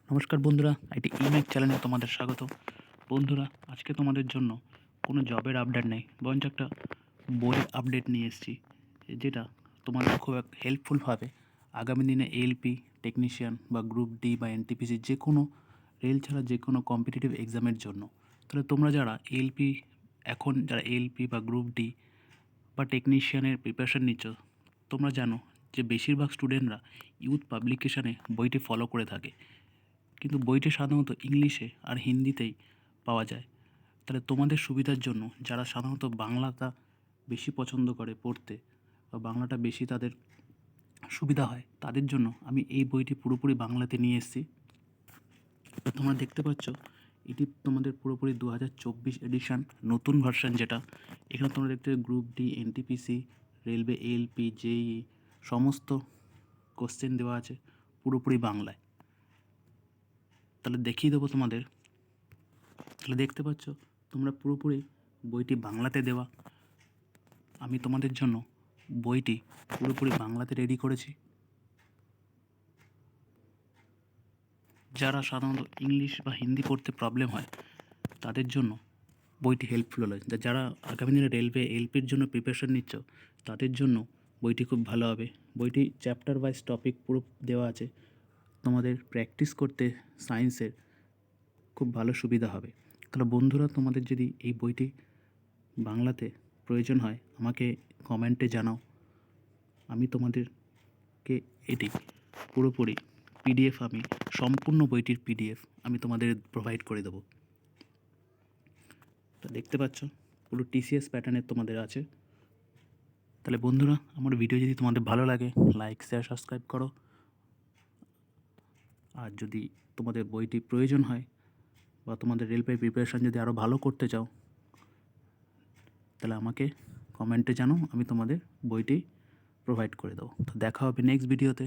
নমস্কার বন্ধুরা, আইটি ইমেক চ্যানেলে তোমাদের স্বাগত। বন্ধুরা, আজকে তোমাদের জন্য কোনো জবের আপডেট নেই, বরঞ্চ একটা বইয়ের আপডেট নিয়ে এসেছি, যেটা তোমাদের খুব হেল্পফুল হবে আগামী দিনে এএলপি টেকনিশিয়ান বা গ্রুপ ডি বা এনটিপিসি যে কোনো রেল ছাড়া যে কোনো কম্পিটিটিভ এক্সামের জন্য। তাহলে তোমরা যারা এএলপি এখন যারা এএলপি বা গ্রুপ ডি বা টেকনিশিয়ানের প্রিপারেশান নিচ্ছ, তোমরা জানো যে বেশিরভাগ স্টুডেন্টরা ইউথ পাবলিকেশানে বইটি ফলো করে থাকে, কিন্তু বইটি সাধারণত ইংলিশে আর হিন্দিতেই পাওয়া যায়। তাহলে তোমাদের সুবিধার জন্য যারা সাধারণত বাংলাটা বেশি পছন্দ করে পড়তে বা বাংলাটা বেশি তাদের সুবিধা হয়, তাদের জন্য আমি এই বইটি পুরোপুরি বাংলাতে নিয়ে এসেছি। তোমরা দেখতে পাচ্ছ এটি তোমাদের পুরোপুরি 2024 এডিশান নতুন ভার্সান, যেটা এখানে তোমরা দেখতে group D NTPC railway ALP JE সমস্ত কোশ্চেন দেওয়া আছে পুরোপুরি বাংলায়। তাহলে দেখিয়ে দেবো তোমাদের। তাহলে দেখতে পাচ্ছ তোমরা পুরোপুরি বইটি বাংলাতে দেওয়া। আমি তোমাদের জন্য বইটি পুরোপুরি বাংলাতে রেডি করেছি। যারা সাধারণত ইংলিশ বা হিন্দি পড়তে প্রবলেম হয় তাদের জন্য বইটি হেল্পফুল হলো। যারা আগামী দিনে রেলওয়ে এলপির জন্য প্রিপারেশন নিচ্ছ তাদের জন্য বইটি খুব ভালো হবে। বইটি চ্যাপ্টার ওয়াইজ টপিক পুরো দেওয়া আছে, তোমাদের প্র্যাকটিস করতে সায়েন্সের খুব ভালো সুবিধা হবে। তাহলে বন্ধুরা, তোমাদের যদি এই বইটি বাংলাতে প্রয়োজন হয় আমাকে কমেন্টে জানাও। আমি তোমাদেরকে এটি পুরোপুরি পিডিএফ, আমি সম্পূর্ণ বইটির পিডিএফ আমি তোমাদের প্রোভাইড করে দেবো। তো দেখতে পাচ্ছ পুরো টিসিএস প্যাটার্নের তোমাদের আছে। তাহলে বন্ধুরা, আমার ভিডিও যদি তোমাদের ভালো লাগে লাইক শেয়ার সাবস্ক্রাইব করো। আর যদি তোমাদের বইটি প্রয়োজন হয় বা তোমাদের রেলওয়ে প্রিপারেশান যদি আরও ভালো করতে চাও তাহলে আমাকে কমেন্টে জানাও, আমি তোমাদের বইটি প্রোভাইড করে দেবো। তো দেখা হবে নেক্সট ভিডিওতে।